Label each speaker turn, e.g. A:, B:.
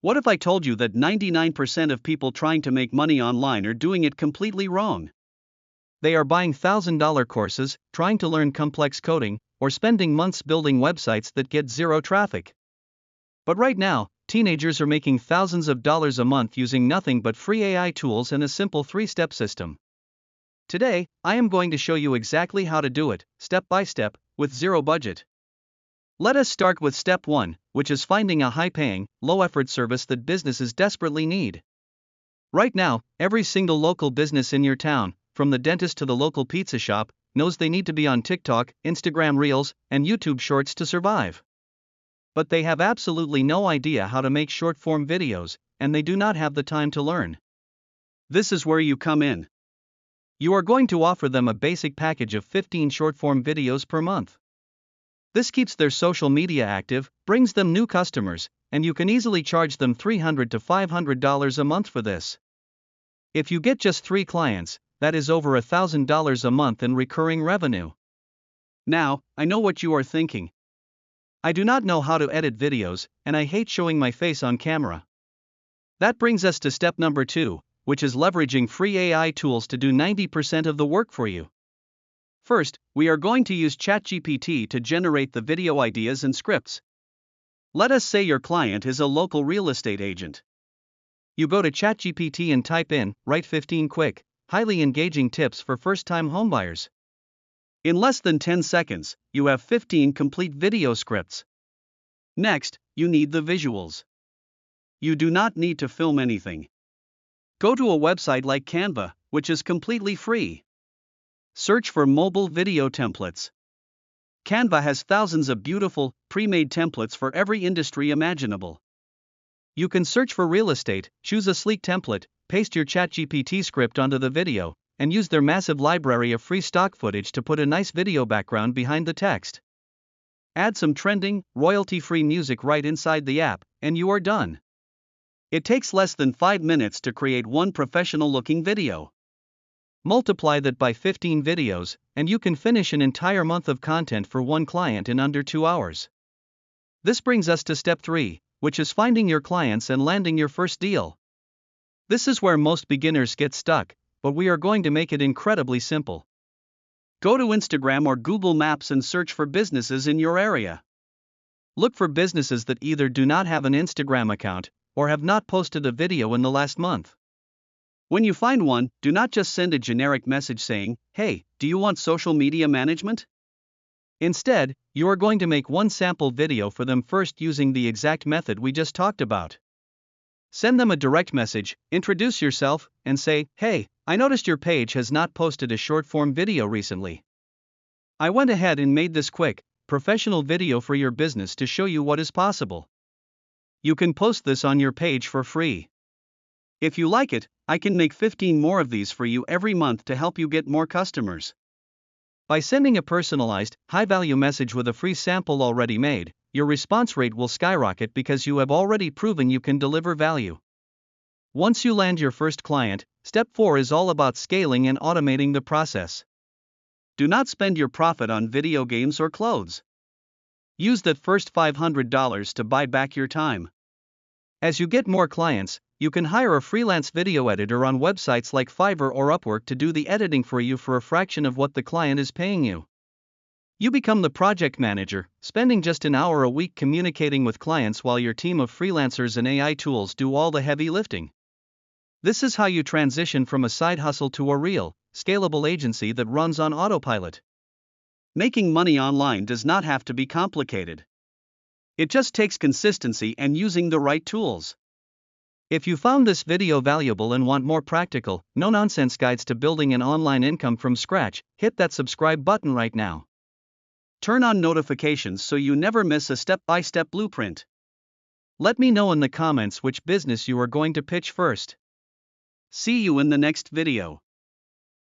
A: What if I told you that 99% of people trying to make money online are doing it completely wrong?
B: They are buying $1,000 courses, trying to learn complex coding, or spending months building websites that get zero traffic. But right now, teenagers are making thousands of dollars a month using nothing but free AI tools and a simple 3-step system. Today, I am going to show you exactly how to do it, step by step, with zero budget. Let us start with step 1, which is finding a high-paying, low-effort service that businesses desperately need. Right now, every single local business in your town, from the dentist to the local pizza shop, knows they need to be on TikTok, Instagram Reels, and YouTube Shorts to survive. But they have absolutely no idea how to make short-form videos, and they do not have the time to learn.
A: This is where you come in.
B: You are going to offer them a basic package of 15 short-form videos per month. This keeps their social media active, brings them new customers, and you can easily charge them $300 to $500 a month for this. If you get just 3 clients, that is over $1,000 a month in recurring revenue.
A: Now, I know what you are thinking.
B: I do not know how to edit videos, and I hate showing my face on camera. That brings us to step number 2, which is leveraging free AI tools to do 90% of the work for you.
A: First, we are going to use ChatGPT to generate the video ideas and scripts. Let us say your client is a local real estate agent.
B: You go to ChatGPT and type in, write 15 quick, highly engaging tips for first-time homebuyers.
A: In less than 10 seconds, you have 15 complete video scripts. Next, you need the visuals. You do not need to film anything. Go to a website like Canva, which is completely free. Search for mobile video templates. Canva has thousands of beautiful, pre-made templates for every industry imaginable.
B: You can search for real estate, choose a sleek template, paste your ChatGPT script onto the video, and use their massive library of free stock footage to put a nice video background behind the text. Add some trending, royalty-free music right inside the app, and you are done.
A: It takes less than 5 minutes to create one professional-looking video.
B: Multiply that by 15 videos, and you can finish an entire month of content for one client in under 2 hours. This brings us to step 3, which is finding your clients and landing your first deal. This is where most beginners get stuck, but we are going to make it incredibly simple.
A: Go to Instagram or Google Maps and search for businesses in your area.
B: Look for businesses that either do not have an Instagram account, or have not posted a video in the last month.
A: When you find one, do not just send a generic message saying, "Hey, do you want social media management?"
B: Instead, you are going to make one sample video for them first using the exact method we just talked about. Send them a direct message, introduce yourself, and say, "Hey, I noticed your page has not posted a short-form video recently. I went ahead and made this quick, professional video for your business to show you what is possible. You can post this on your page for free.
A: If you like it, I can make 15 more of these for you every month to help you get more customers."
B: By sending a personalized, high-value message with a free sample already made, your response rate will skyrocket because you have already proven you can deliver value. Once you land your first client, step 4 is all about scaling and automating the process.
A: Do not spend your profit on video games or clothes. Use that first $500 to buy back your time.
B: As you get more clients, you can hire a freelance video editor on websites like Fiverr or Upwork to do the editing for you for a fraction of what the client is paying you. You become the project manager, spending just an hour a week communicating with clients while your team of freelancers and AI tools do all the heavy lifting. This is how you transition from a side hustle to a real, scalable agency that runs on autopilot.
A: Making money online does not have to be complicated. It just takes consistency and using the right tools.
B: If you found this video valuable and want more practical, no-nonsense guides to building an online income from scratch, hit that subscribe button right now.
A: Turn on notifications so you never miss a step-by-step blueprint.
B: Let me know in the comments which business you are going to pitch first.
A: See you in the next video.